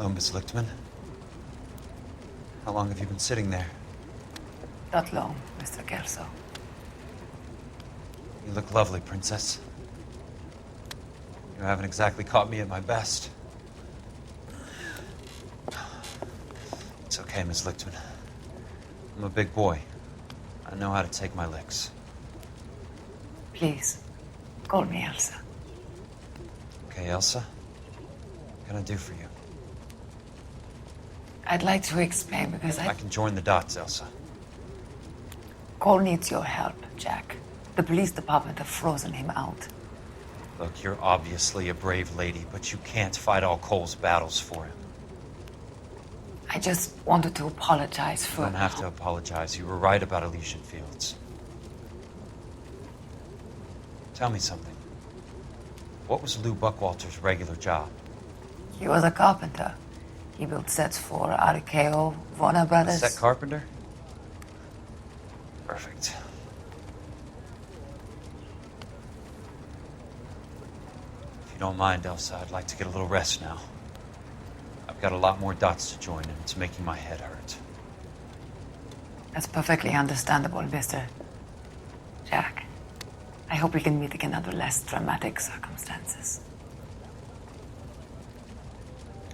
Hello, Miss Lichtman. How long have you been sitting there? Not long, Mr. Kelso. You look lovely, Princess. You haven't exactly caught me at my best. It's okay, Miss Lichtman. I'm a big boy. I know how to take my licks. Please, call me Elsa. Okay, Elsa? What can I do for you? I'd like to explain because I can join the dots, Elsa. Cole needs your help, Jack. The police department have frozen him out. Look, you're obviously a brave lady, but you can't fight all Cole's battles for him. I just wanted to apologize for... You don't have to apologize. You were right about Elysian Fields. Tell me something. What was Lou Buckwalter's regular job? He was a carpenter. He built sets for RKO, Warner Brothers. Set carpenter? Perfect. If you don't mind, Elsa, I'd like to get a little rest now. I've got a lot more dots to join, and it's making my head hurt. That's perfectly understandable, Mr. Jack. I hope we can meet again under less dramatic circumstances.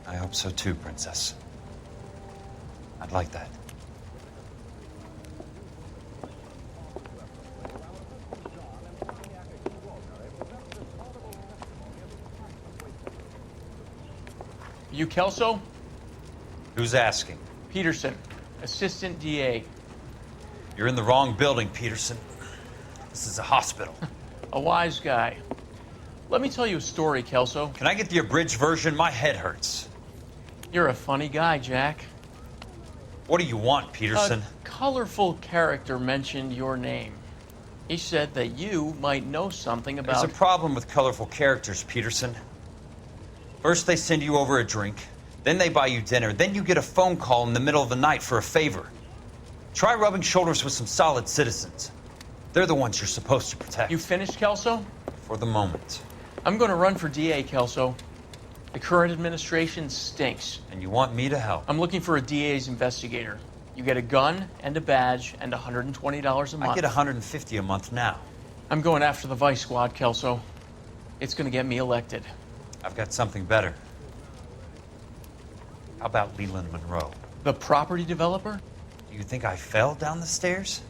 I hope so too, Princess. I'd like that. You Kelso? Who's asking? Peterson, Assistant DA. You're in the wrong building, Peterson. This is a hospital. A wise guy. Let me tell you a story, Kelso. Can I get the abridged version? My head hurts. You're a funny guy, Jack. What do you want, Peterson? A colorful character mentioned your name. He said that you might know something about... There's a problem with colorful characters, Peterson. First they send you over a drink, then they buy you dinner, then you get a phone call in the middle of the night for a favor. Try rubbing shoulders with some solid citizens. They're the ones you're supposed to protect. You finished, Kelso? For the moment. I'm going to run for DA, Kelso. The current administration stinks. And you want me to help? I'm looking for a DA's investigator. You get a gun and a badge and $120 a month. I get $150 a month now. I'm going after the Vice Squad, Kelso. It's going to get me elected. I've got something better. How about Leland Monroe? The property developer? Do you think I fell down the stairs?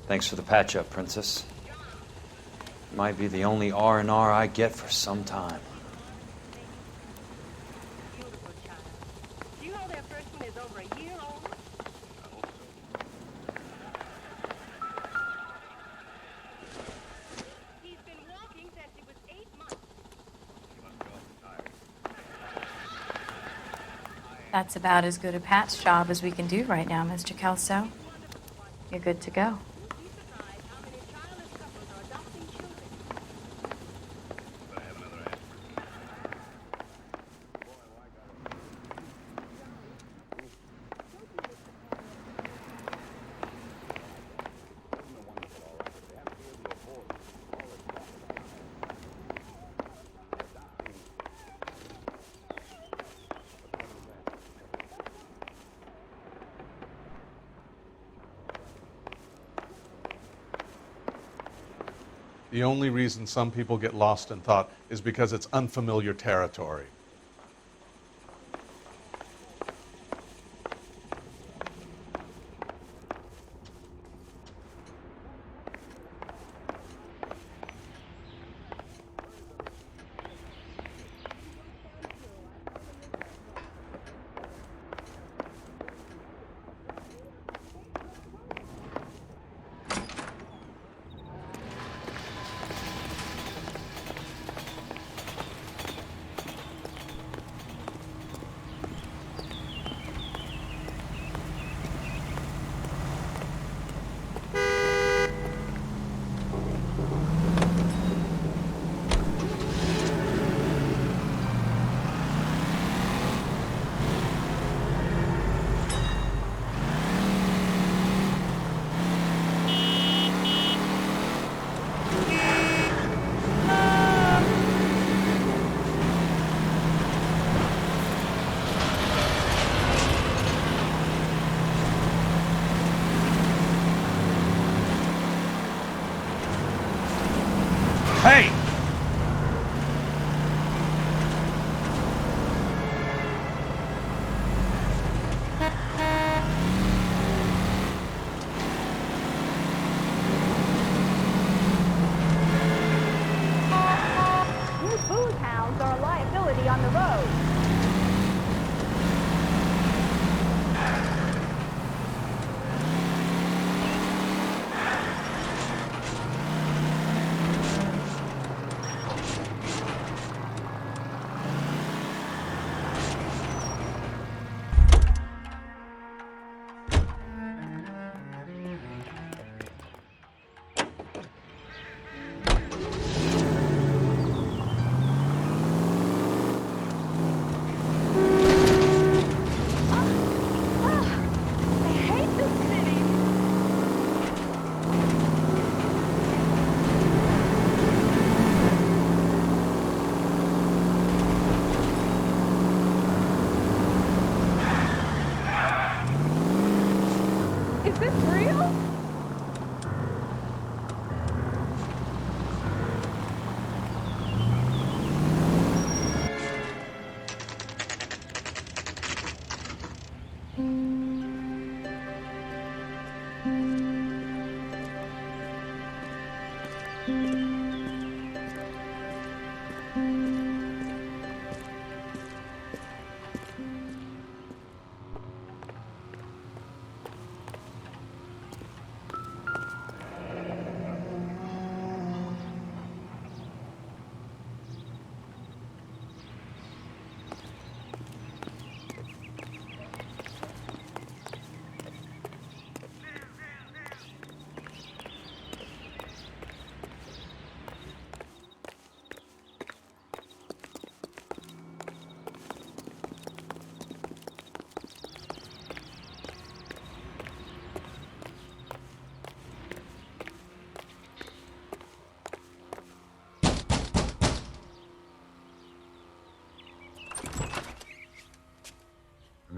Thanks for the patch-up, Princess. Might be the only R&R I get for some time. Do you know their first one is over a year old? He's been walking since he was 8 months. That's about as good a patch job as we can do right now, Mr. Kelso. You're good to go. The only reason some people get lost in thought is because it's unfamiliar territory.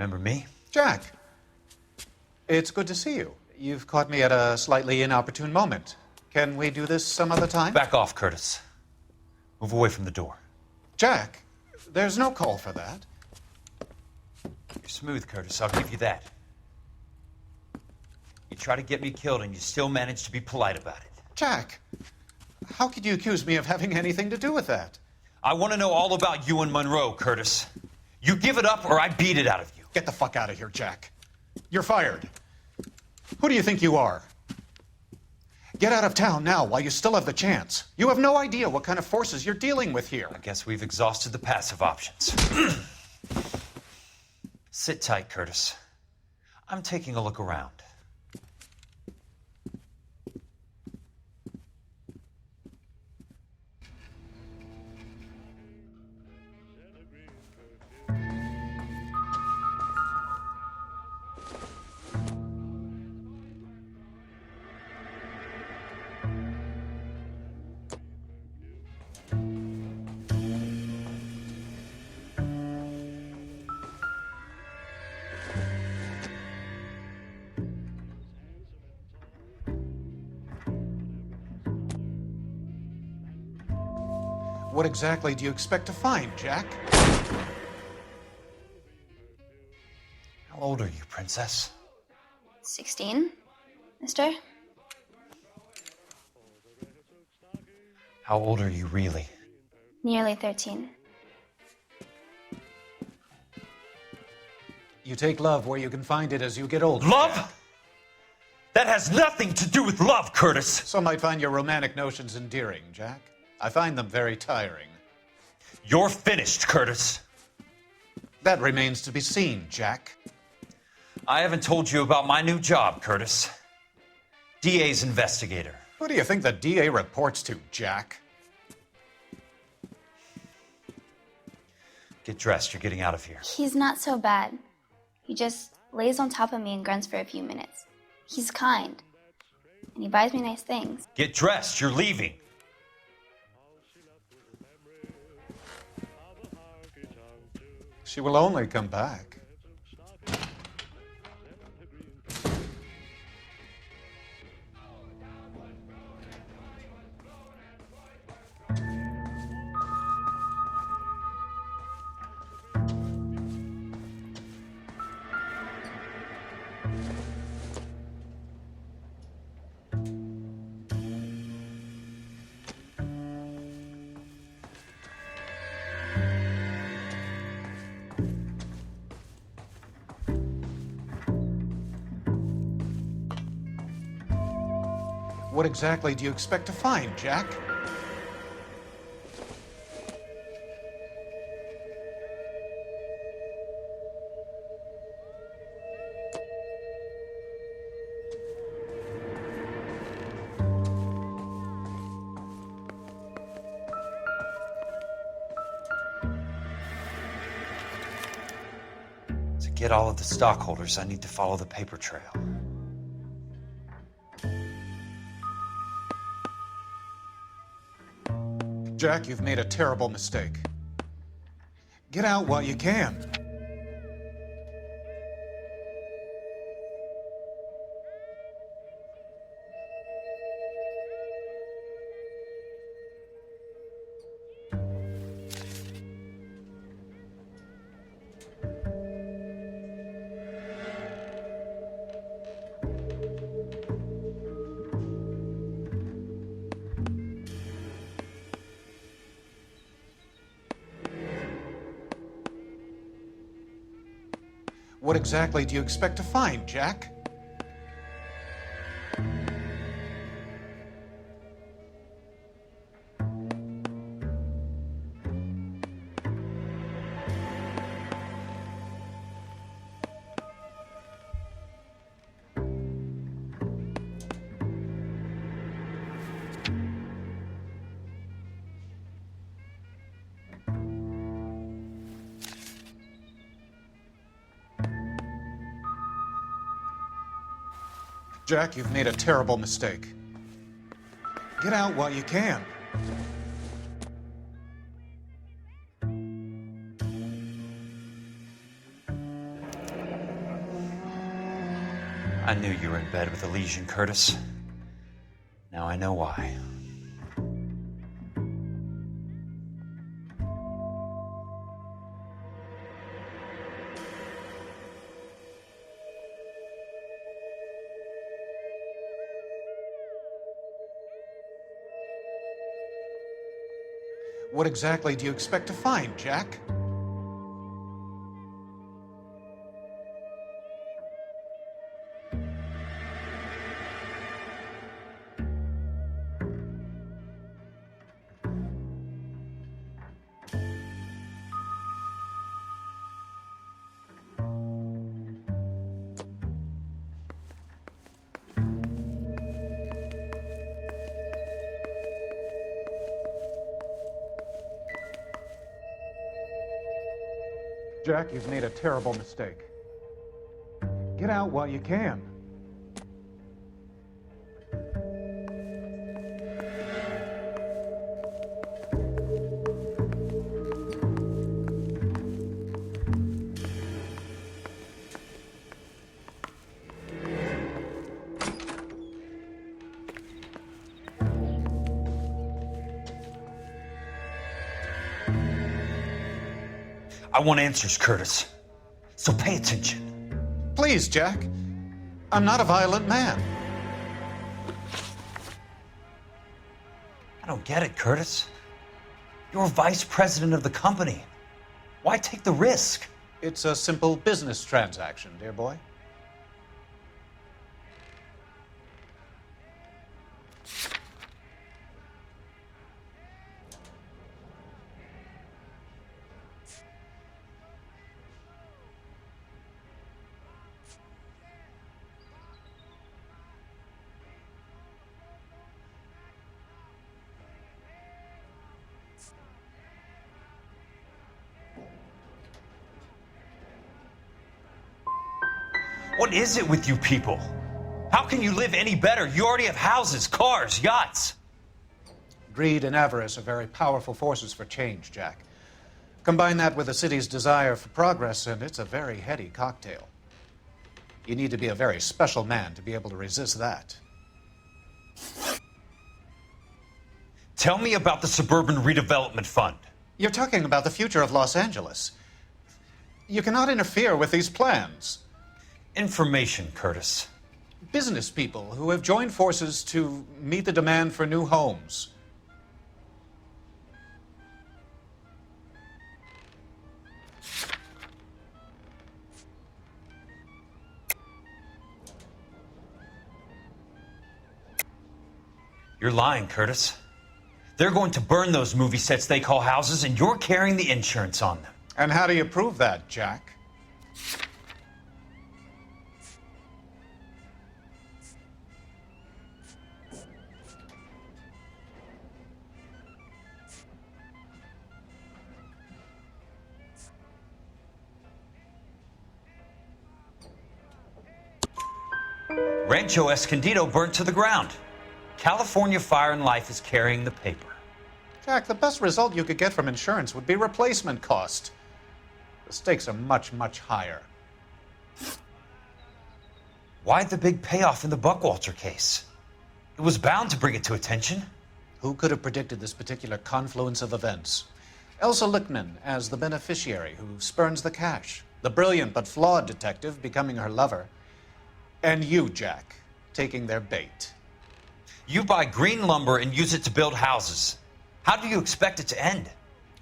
Remember me? Jack, it's good to see you. You've caught me at a slightly inopportune moment. Can we do this some other time? Back off, Curtis. Move away from the door. Jack, there's no call for that. You're smooth, Curtis. I'll give you that. You try to get me killed and you still manage to be polite about it. Jack, how could you accuse me of having anything to do with that? I want to know all about you and Monroe, Curtis. You give it up or I beat it out of you. Get the fuck out of here, Jack. You're fired. Who do you think you are? Get out of town now while you still have the chance. You have no idea what kind of forces you're dealing with here. I guess we've exhausted the passive options. Sit tight, Curtis. I'm taking a look around. What exactly do you expect to find, Jack? How old are you, Princess? 16, mister? How old are you really? Nearly 13. You take love where you can find it as you get older. Love? That has nothing to do with love, Curtis. Some might find your romantic notions endearing, Jack. I find them very tiring. You're finished, Curtis. That remains to be seen, Jack. I haven't told you about my new job, Curtis. DA's investigator. Who do you think the DA reports to, Jack? Get dressed, you're getting out of here. He's not so bad. He just lays on top of me and grunts for a few minutes. He's kind. And he buys me nice things. Get dressed, you're leaving. She will only come back. What exactly do you expect to find, Jack? To get all of the stockholders, I need to follow the paper trail. Jack, you've made a terrible mistake. Get out while you can. What exactly do you expect to find, Jack? Jack, you've made a terrible mistake. Get out while you can. I knew you were in bed with a lesion, Curtis. Now I know why. What exactly do you expect to find, Jack? Jack, you've made a terrible mistake. Get out while you can. I want answers, Curtis. So pay attention. Please, Jack. I'm not a violent man. I don't get it, Curtis. You're vice president of the company. Why take the risk? It's a simple business transaction, dear boy. What is it with you people? How can you live any better? You already have houses, cars, yachts. Greed and avarice are very powerful forces for change, Jack. Combine that with the city's desire for progress, and it's a very heady cocktail. You need to be a very special man to be able to resist that. Tell me about the Suburban Redevelopment Fund. You're talking about the future of Los Angeles. You cannot interfere with these plans. Information, Curtis. Business people who have joined forces to meet the demand for new homes. You're lying, Curtis. They're going to burn those movie sets they call houses, and you're carrying the insurance on them. And how do you prove that, Jack? Rancho Escondido burnt to the ground. California Fire and Life is carrying the paper. Jack, the best result you could get from insurance would be replacement cost. The stakes are much, much higher. Why the big payoff in the Buckwalter case? It was bound to bring it to attention. Who could have predicted this particular confluence of events? Elsa Lichtmanns as the beneficiary who spurns the cash. The brilliant but flawed detective becoming her lover. And you, Jack, taking their bait. You buy green lumber and use it to build houses. How do you expect it to end?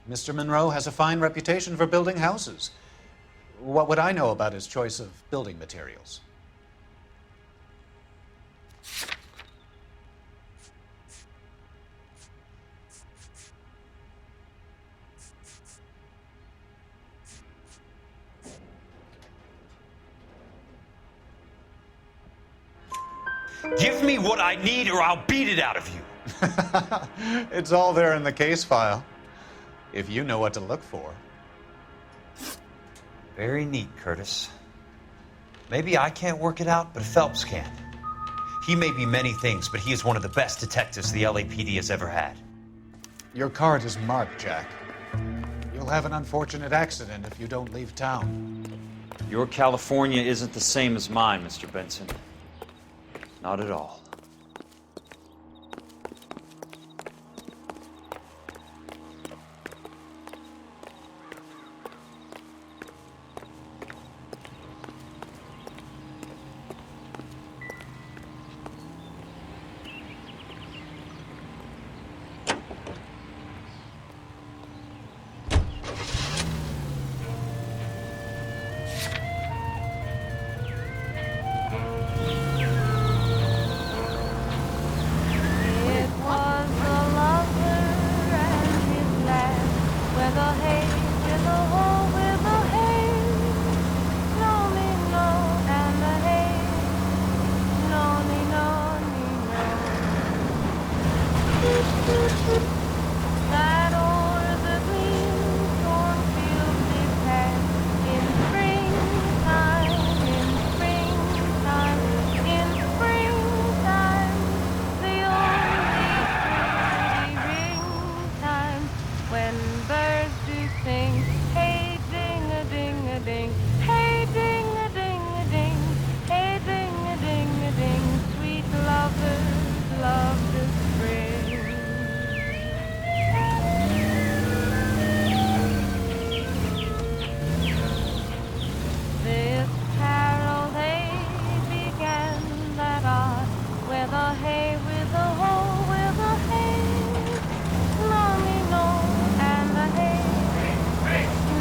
Mr. Monroe has a fine reputation for building houses. What would I know about his choice of building materials? Give me what I need or I'll beat it out of you. It's all there in the case file, if you know what to look for. Very neat, Curtis. Maybe I can't work it out, but Phelps can. He may be many things, but he is one of the best detectives the LAPD has ever had. Your card is marked, Jack. You'll have an unfortunate accident if you don't leave town. Your California isn't the same as mine, Mr. Benson. Not at all. It was the lover and his lad, where the hay in the hole with the hay. No me no and the hay. No me no me no. That o'er the green cornfield they pass in springtime, in springtime, in springtime. The only pretty ring time when birds do sing. Hey ding a ding a ding, hey ding a ding a ding, hey ding a ding a ding. Sweet lovers love the spring. This carol they began that odd, where the hay with the hoe with the hay. No me no and the hay.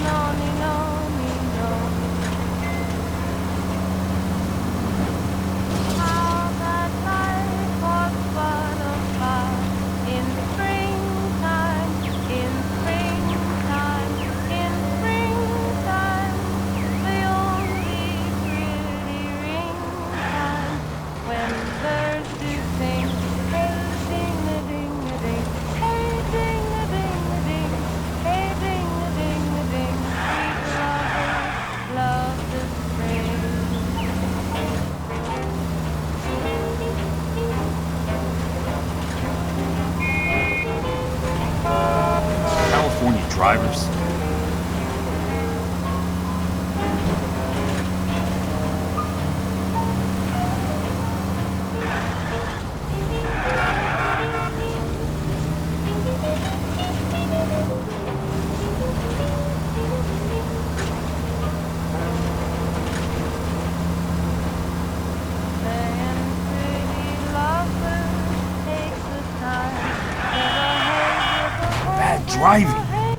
No me no me no. How that life was but a flower in springtime, in springtime, in springtime. The only pretty ring time when birds do sing. Hey ding a ding a ding, hey ding a ding a ding, hey ding a ding a ding. Sweet lovers love the spring. California drivers. Then pretty lovers take the time with a hay with a hoe Bad with a driving. hay.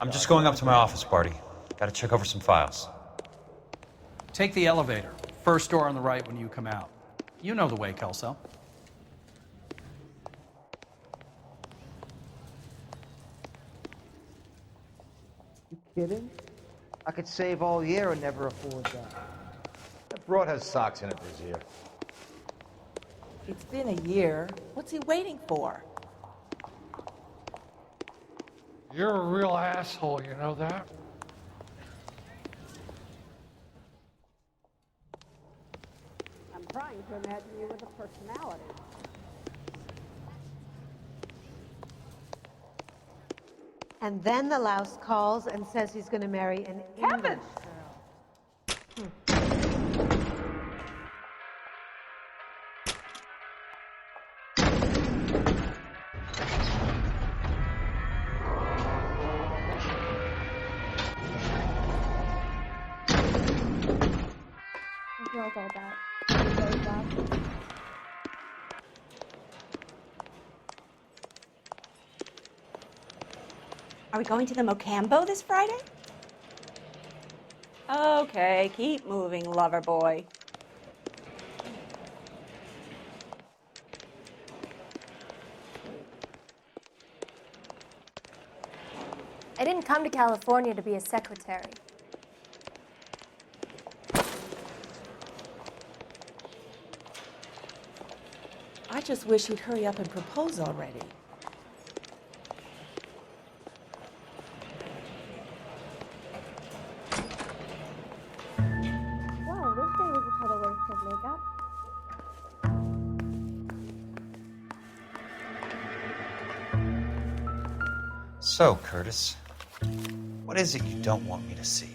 I'm just going up to my office, Barty. Gotta check over some files. Take the elevator. First door on the right when you come out. You know the way, Kelso. You kidding? I could save all year and never afford that. That broad has socks in it this year. It's been a year. What's he waiting for? You're a real asshole, you know that? I'm trying to imagine you with a personality. And then the louse calls and says he's going to marry an English girl. The girl's all about. Very well. Are we going to the Mocambo this Friday? Okay, keep moving, lover boy. I didn't come to California to be a secretary. I just wish he'd hurry up and propose already. So, Curtis, what is it you don't want me to see?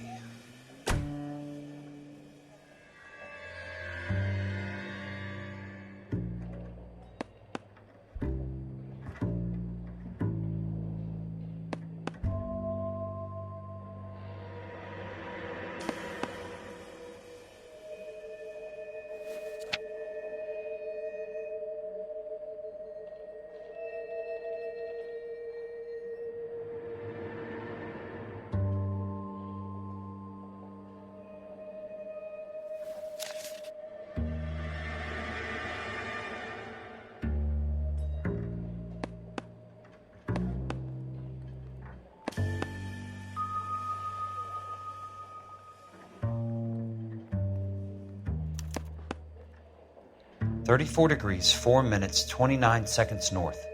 (34 degrees, 4 minutes, 29 seconds north.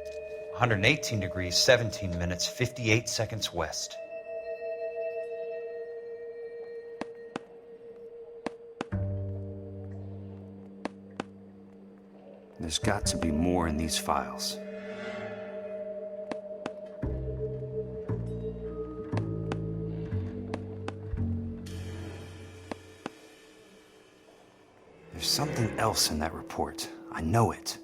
118 degrees, 17 minutes, 58 seconds west. There's got to be more in these files. There's something else in that report. I know it.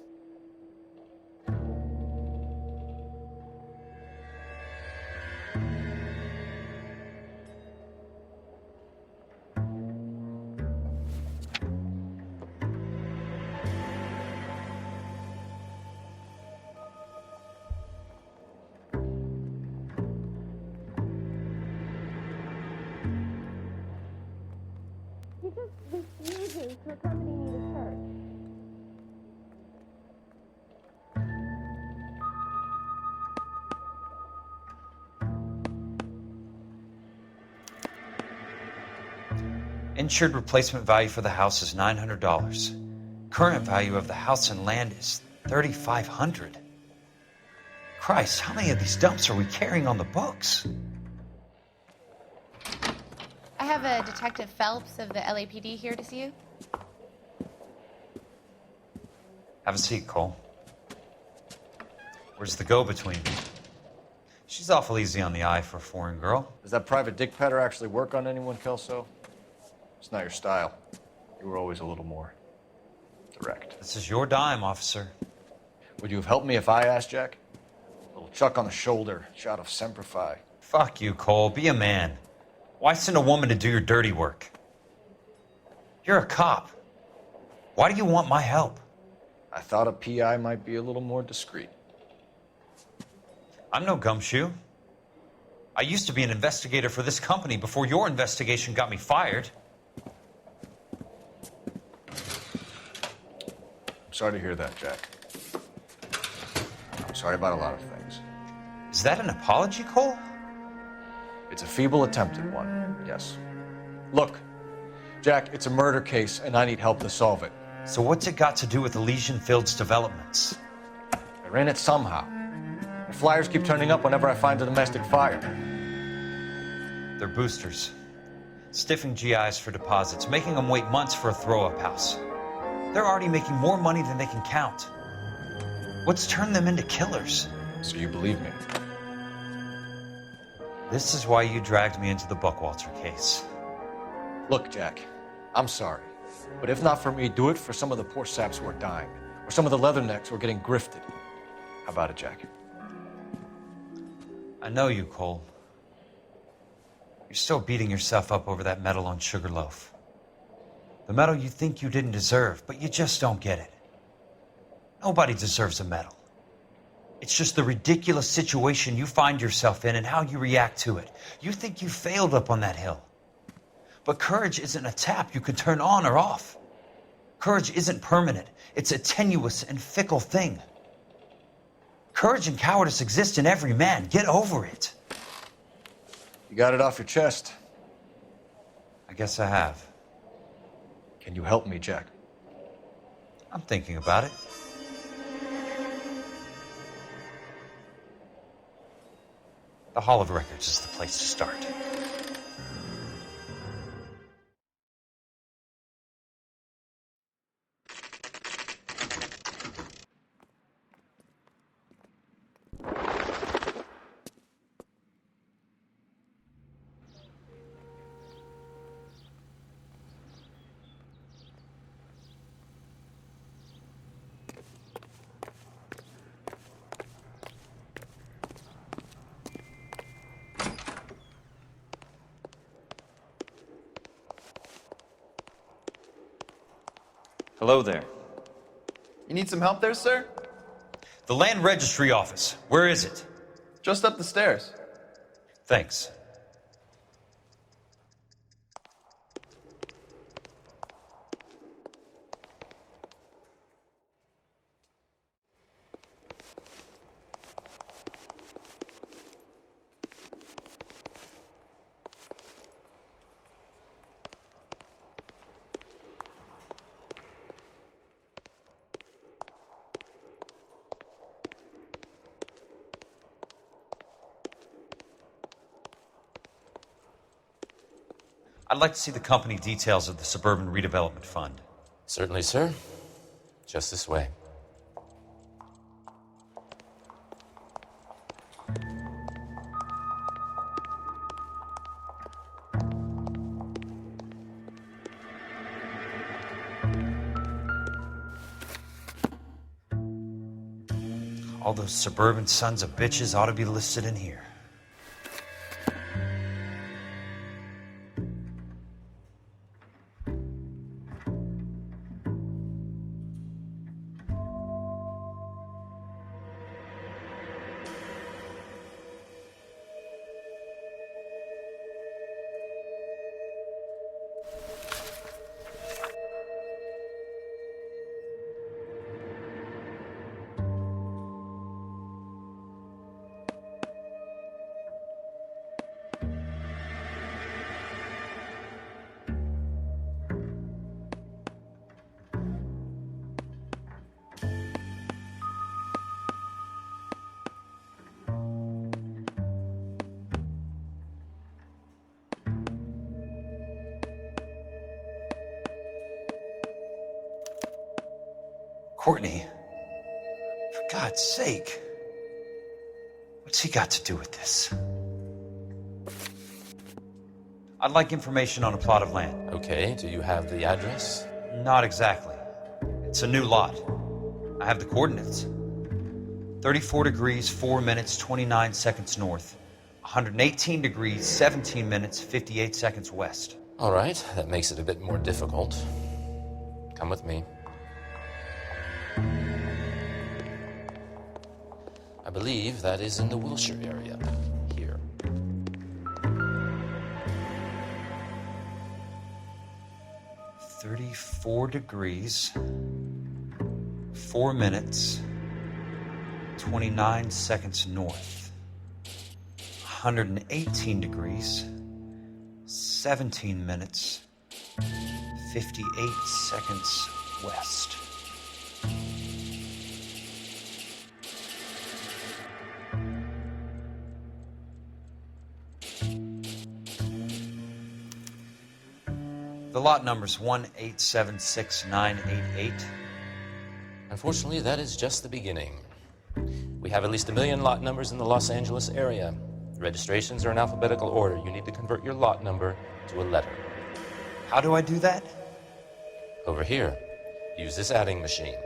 He just refuses to accompany me to church. Insured replacement value for the house is $900. Current value of the house and land is $3,500. Christ, how many of these dumps are we carrying on the books? I have a Detective Phelps of the LAPD here to see you. Have a seat, Cole. Where's the go-between? She's awful easy on the eye for a foreign girl. Does that private dick petter actually work on anyone, Kelso? It's not your style. You were always a little more direct. This is your dime, officer. Would you have helped me if I asked, Jack? A little chuck on the shoulder, shot of Semper Fi. Fuck you, Cole. Be a man. Why send a woman to do your dirty work? You're a cop. Why do you want my help? I thought a PI might be a little more discreet. I'm no gumshoe. I used to be an investigator for this company before your investigation got me fired. I'm sorry to hear that, Jack. I'm sorry about a lot of things. Is that an apology, Cole? It's a feeble attempt at one, yes. Look, Jack, it's a murder case, and I need help to solve it. So what's it got to do with Elysian Fields developments? I ran it somehow. The flyers keep turning up whenever I find a domestic fire. They're boosters. Stiffing GIs for deposits, making them wait months for a throw-up house. They're already making more money than they can count. What's turned them into killers? So you believe me? This is why you dragged me into the Buckwalter case. Look, Jack, I'm sorry. But if not for me, do it for some of the poor saps who are dying. Or some of the leathernecks who are getting grifted. How about it, Jack? I know you, Cole. You're still beating yourself up over that medal on Sugarloaf. The medal you think you didn't deserve, but you just don't get it. Nobody deserves a medal. It's just the ridiculous situation you find yourself in and how you react to it. You think you failed up on that hill. But courage isn't a tap you can turn on or off. Courage isn't permanent. It's a tenuous and fickle thing. Courage and cowardice exist in every man. Get over it. You got it off your chest. I guess I have. Can you help me, Jack? I'm thinking about it. The Hall of Records is the place to start. Hello there. You need some help there, sir? The Land Registry Office. Where is it? Just up the stairs. Thanks. I'd like to see the company details of the Suburban Redevelopment Fund. Certainly, sir. Just this way. All those suburban sons of bitches ought to be listed in here. Courtney, for God's sake, what's he got to do with this? I'd like information on a plot of land. Okay, do you have the address? Not exactly. It's a new lot. I have the coordinates. 34 degrees, 4 minutes, 29 seconds north. 118 degrees, 17 minutes, 58 seconds west. All right, that makes it a bit more difficult. Come with me. I believe that is in the Wilshire area. Here. "34 degrees, 4 minutes, 29 seconds north. 118 degrees, 17 minutes, 58 seconds west." The lot number's 1876988. Unfortunately, that is just the beginning. We have at least 1 million lot numbers in the Los Angeles area. The registrations are in alphabetical order. You need to convert your lot number to a letter. How do I do that? Over here, use this adding machine.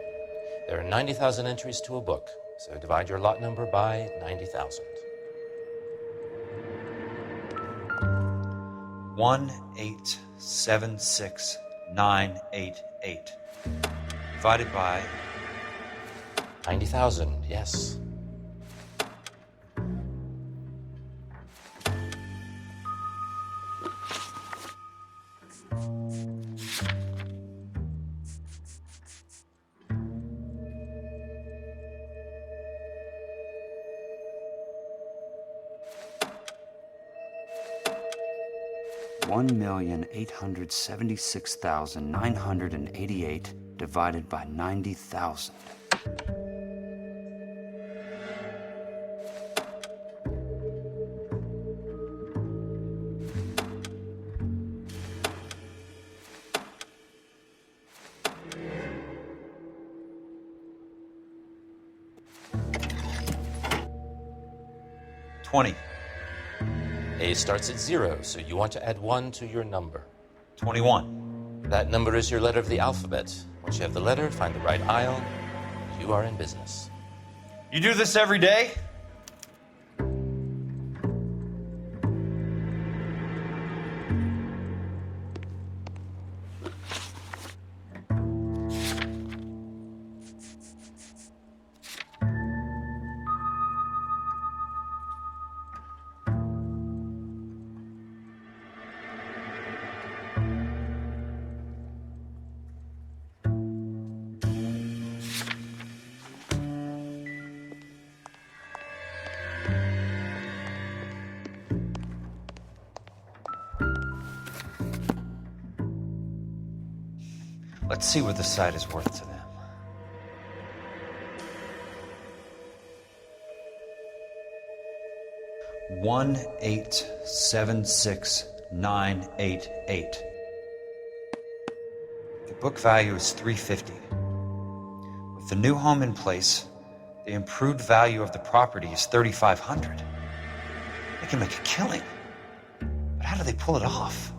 There are 90,000 entries to a book, so divide your lot number by 90,000. 1876988 divided by 90,000, yes. $1,876,988 divided by 90,000. A starts at 0, so you want to add 1 to your number. 21. That number is your letter of the alphabet. Once you have the letter, find the right aisle. You are in business. You do this every day? Let's see what the site is worth to them. $1,876,988. The book value is $350. With the new home in place, the improved value of the property is $3,500. They can make a killing. But how do they pull it off?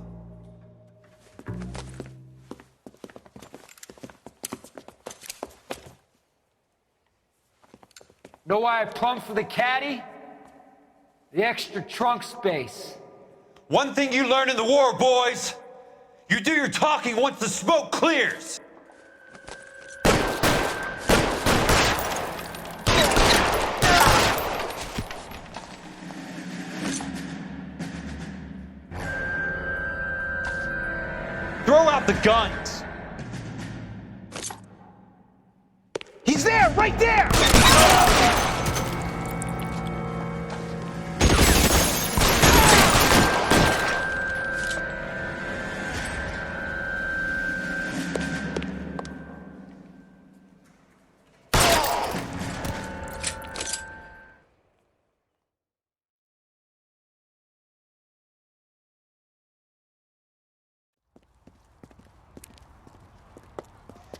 Know why I plumbed for the caddy? The extra trunk space. One thing you learn in the war, boys. You do your talking once the smoke clears. Throw out the guns. He's there, right there!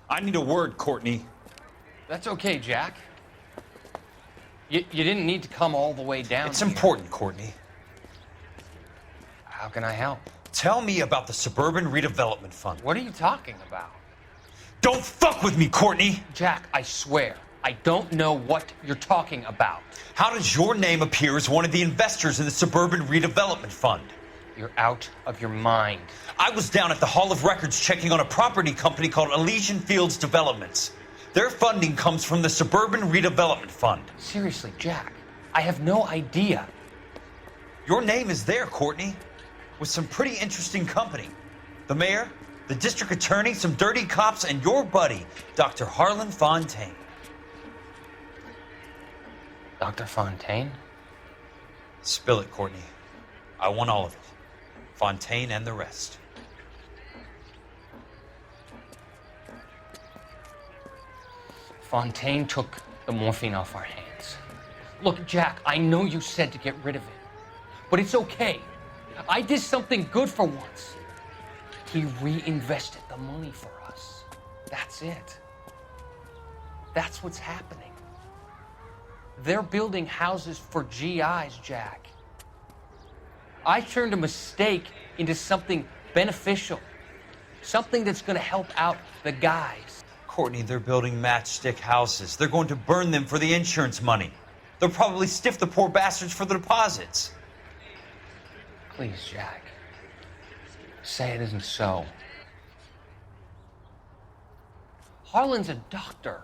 I need a word, Courtney. That's okay, Jack. You didn't need to come all the way down It's here. important, Courtney. How can I help? Tell me about the Suburban Redevelopment Fund. What are you talking about? Don't fuck with me, Courtney! Jack, I swear, I don't know what you're talking about. How does your name appear as one of the investors in the Suburban Redevelopment Fund? You're out of your mind. I was down at the Hall of Records checking on a property company called Elysian Fields Developments. Their funding comes from the Suburban Redevelopment Fund. Seriously, Jack, I have no idea. Your name is there, Courtney, with some pretty interesting company. The mayor, the district attorney, some dirty cops, and your buddy, Dr. Harlan Fontaine. Dr. Fontaine? Spill it, Courtney. I want all of it. Fontaine and the rest. Fontaine took the morphine off our hands. Look, Jack, I know you said to get rid of it, but it's okay. I did something good for once. He reinvested the money for us. That's it. That's what's happening. They're building houses for GIs, Jack. I turned a mistake into something beneficial, something that's going to help out the guys. Courtney, they're building matchstick houses. They're going to burn them for the insurance money. They'll probably stiff the poor bastards for the deposits. Please, Jack. Say it isn't so. Harlan's a doctor,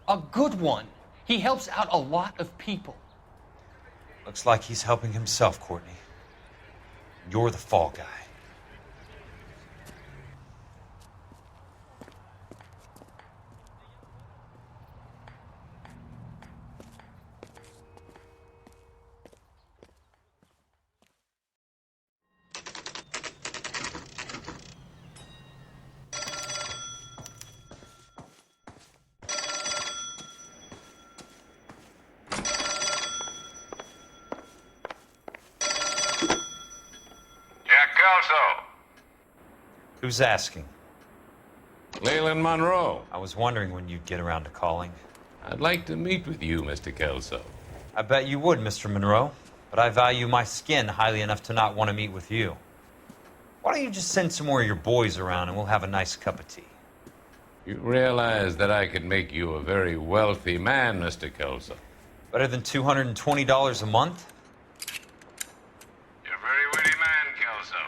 a good one. He helps out a lot of people. Looks like he's helping himself, Courtney. You're the fall guy. Who's asking? Leland Monroe. I was wondering when you'd get around to calling. I'd like to meet with you, Mr. Kelso. I bet you would, Mr. Monroe. But I value my skin highly enough to not want to meet with you. Why don't you just send some more of your boys around and we'll have a nice cup of tea? You realize that I could make you a very wealthy man, Mr. Kelso. Better than $220 a month? You're a very witty man, Kelso.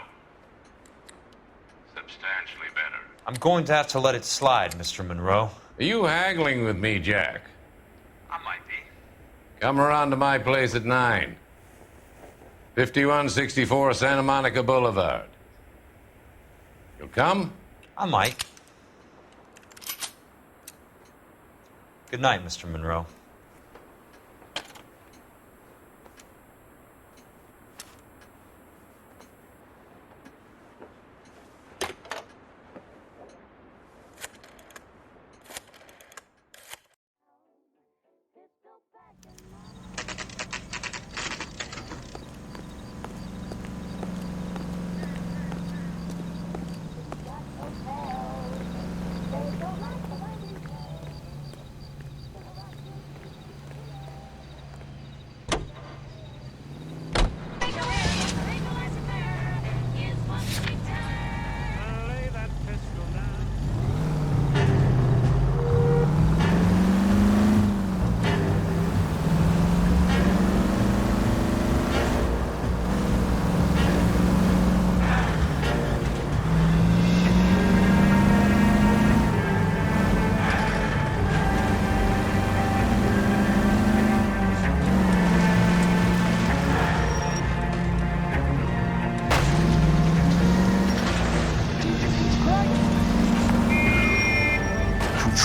Substantially better. I'm going to have to let it slide, Mr. Monroe. Are you haggling with me, Jack? I might be. Come around to my place at 9. 5164 Santa Monica Boulevard. You'll come? I might. Good night, Mr. Monroe.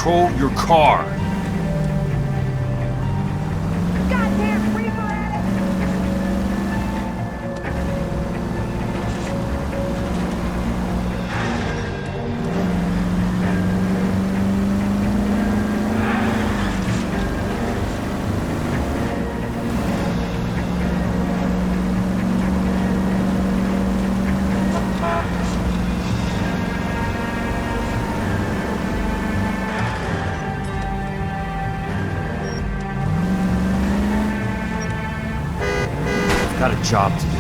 Control your car. Got a job to do.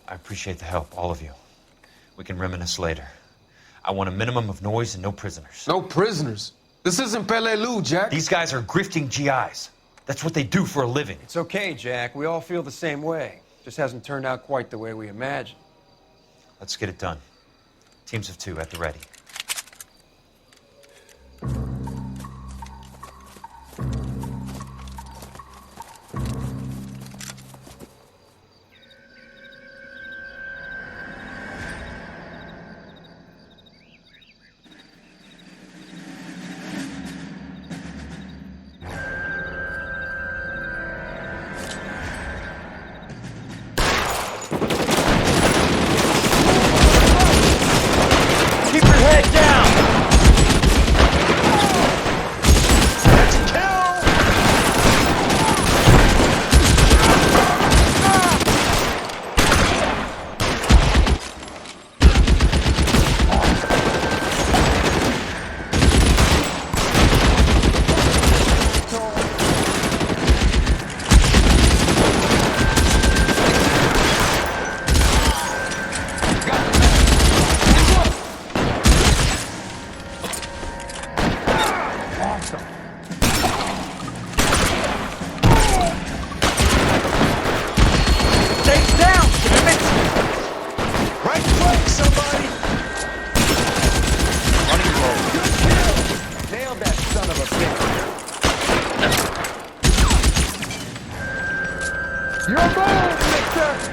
I appreciate the help, all of you. We can reminisce later. I want a minimum of noise and no prisoners. No prisoners? This isn't Peleliu, Jack. These guys are grifting GIs. That's what they do for a living. It's okay, Jack. We all feel the same way. Just hasn't turned out quite the way we imagined. Let's get it done. Teams of 2 at the ready.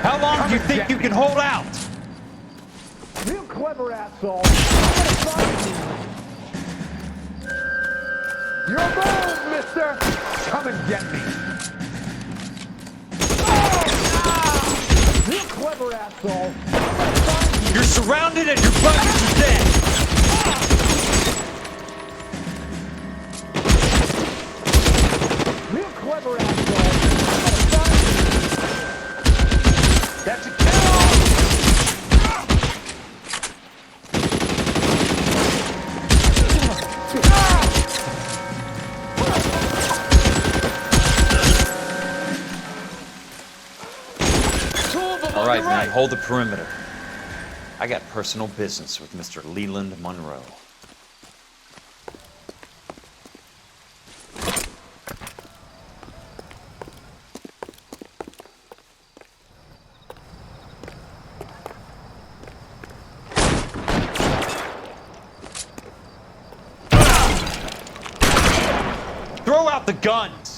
How long do you think you can hold out? Real clever, asshole. Your move, mister! Come and get me. Real clever, asshole. You're surrounded and your buddies are dead. 9, hold the perimeter. I got personal business with Mr. Leland Monroe. Throw out the guns!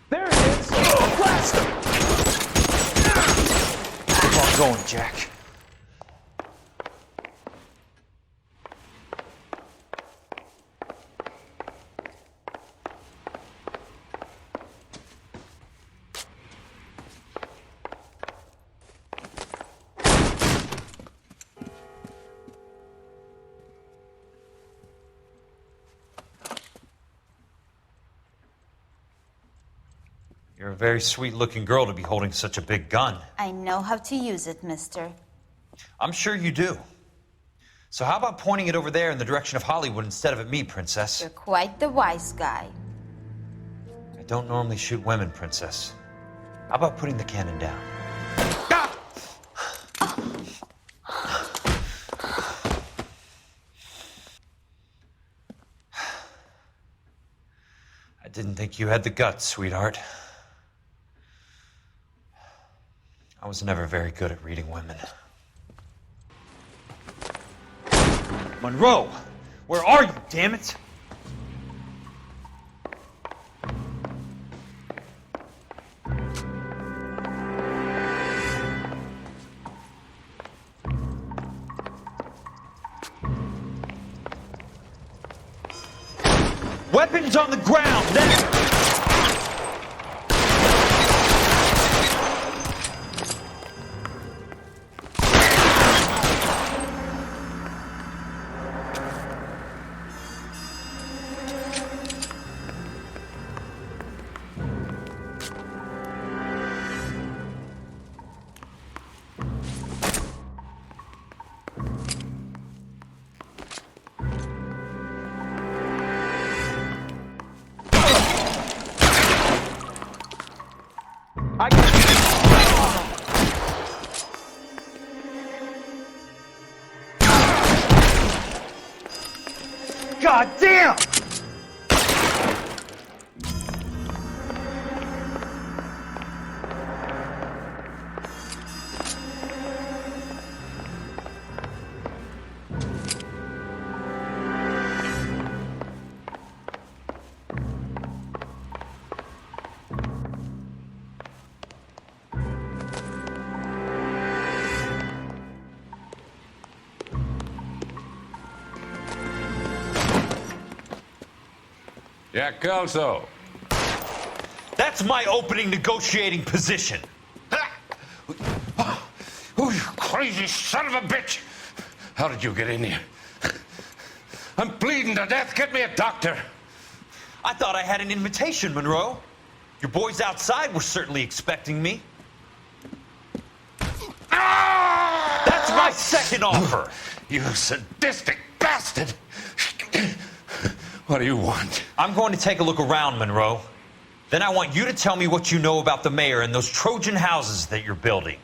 There it is! Blast him! Keep on going, Jack. You're a very sweet-looking girl to be holding such a big gun. I know how to use it, mister. I'm sure you do. So how about pointing it over there in the direction of Hollywood instead of at me, Princess? You're quite the wise guy. I don't normally shoot women, Princess. How about putting the cannon down? I didn't think you had the guts, sweetheart. I was never very good at reading women. Monroe! Where are you, damn it? Weapons on the ground, now! God damn! Jack Kelso. That's my opening negotiating position. Oh, you crazy son of a bitch! How did you get in here? I'm bleeding to death. Get me a doctor. I thought I had an invitation, Monroe. Your boys outside were certainly expecting me. That's my second offer. You sadistic bastard! What do you want? I'm going to take a look around, Monroe. Then I want you to tell me what you know about the mayor and those Trojan houses that you're building.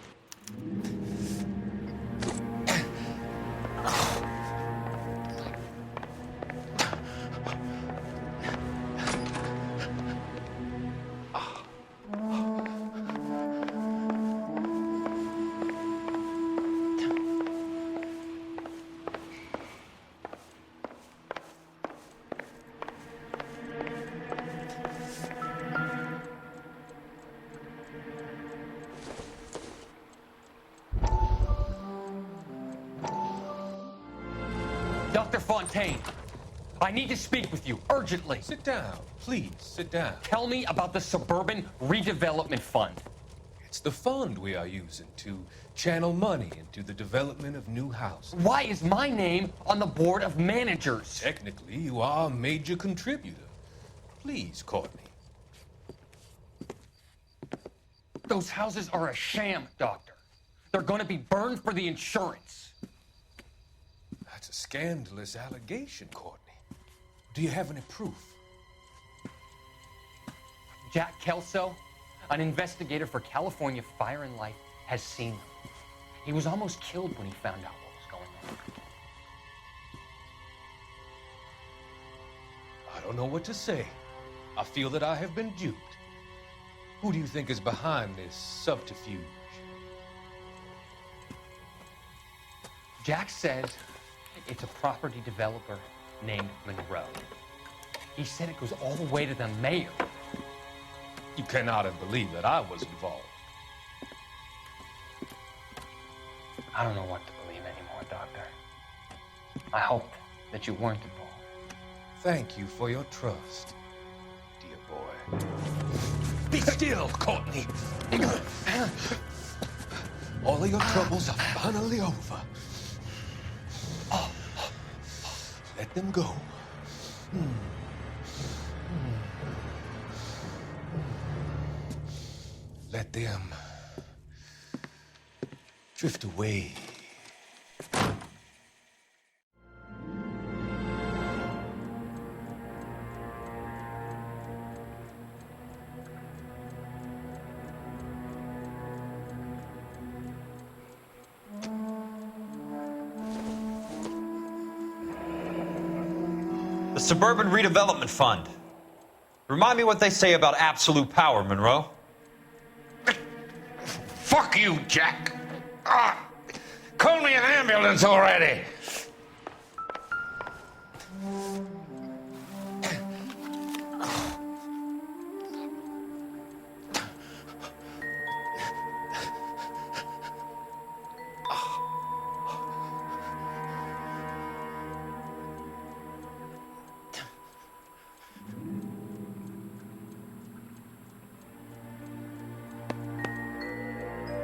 Dr. Fontaine, I need to speak with you, urgently. Sit down. Please, sit down. Tell me about the Suburban Redevelopment Fund. It's the fund we are using to channel money into the development of new houses. Why is my name on the board of managers? Technically, you are a major contributor. Please, Courtney. Those houses are a sham, Doctor. They're going to be burned for the insurance. That's a scandalous allegation, Courtney. Do you have any proof? Jack Kelso, an investigator for California Fire and Life, has seen them. He was almost killed when he found out what was going on. I don't know what to say. I feel that I have been duped. Who do you think is behind this subterfuge? Jack says it's a property developer named Monroe. He said it goes all the way to the mayor. You cannot have believed that I was involved. I don't know what to believe anymore, Doctor. I hoped that you weren't involved. Thank you for your trust, dear boy. Be still, Courtney. All of your troubles are finally over. Let them go. Let them drift away. The Suburban Redevelopment Fund. Remind me what they say about absolute power, Monroe. Fuck you, Jack. Call me an ambulance already.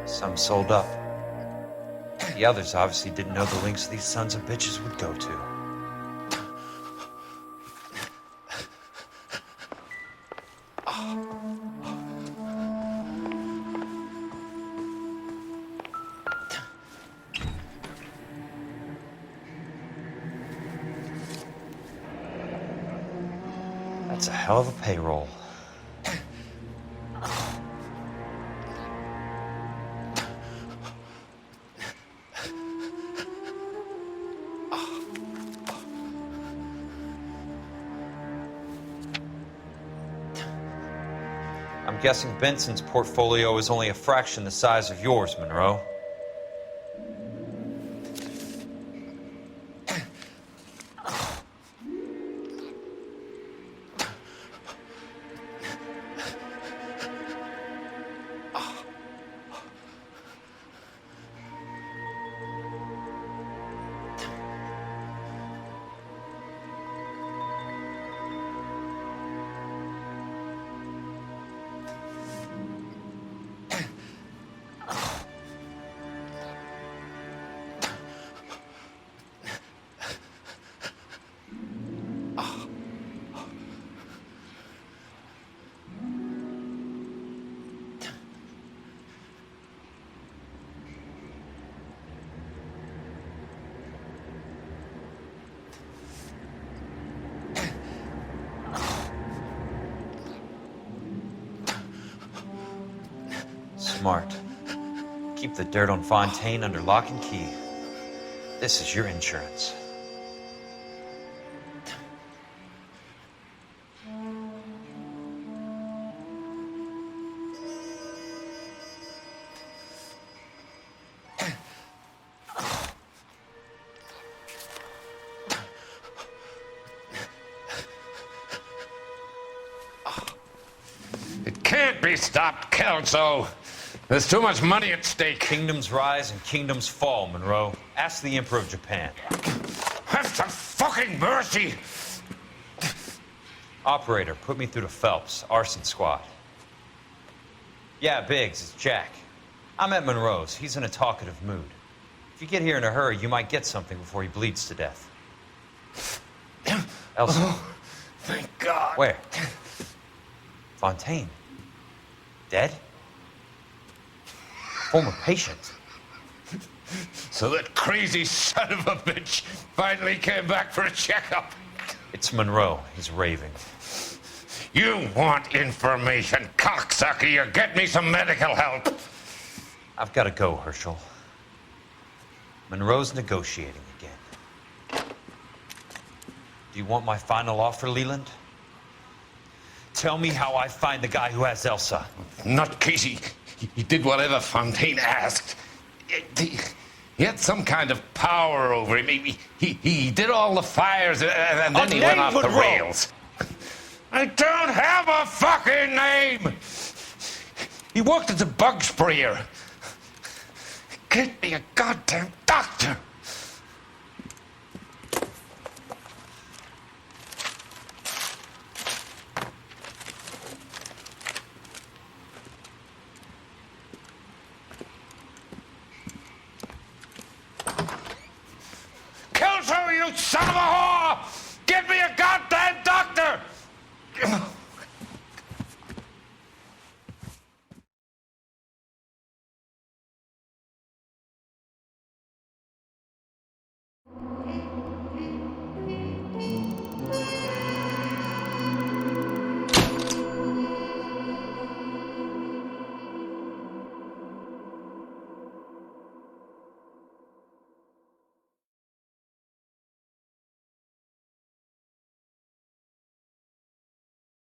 Some sold up. The others obviously didn't know the lengths these sons of bitches would go to. That's a hell of a payroll. I'm guessing Benson's portfolio is only a fraction the size of yours, Monroe. Smart. Keep the dirt on Fontaine under lock and key. This is your insurance. It can't be stopped, Kelso. There's too much money at stake. Kingdoms rise and kingdoms fall, Monroe. Ask the Emperor of Japan. Have some fucking mercy! Operator, put me through to Phelps, arson squad. Yeah, Biggs, it's Jack. I'm at Monroe's. He's in a talkative mood. If you get here in a hurry, you might get something before he bleeds to death. Elsa. Oh, thank God. Where? Fontaine. Dead? Former patient. So that crazy son of a bitch finally came back for a checkup. It's Monroe. He's raving. You want information, cocksucker. You get me some medical help. I've got to go, Herschel. Monroe's negotiating again. Do you want my final offer, Leland? Tell me how I find the guy who has Elsa. Not Casey. He did whatever Fontaine asked. He had some kind of power over him. He did all the fires, and then he went off the rails. I don't have a fucking name! He worked as a bug sprayer. Get me a goddamn doctor! Kelso, you son of a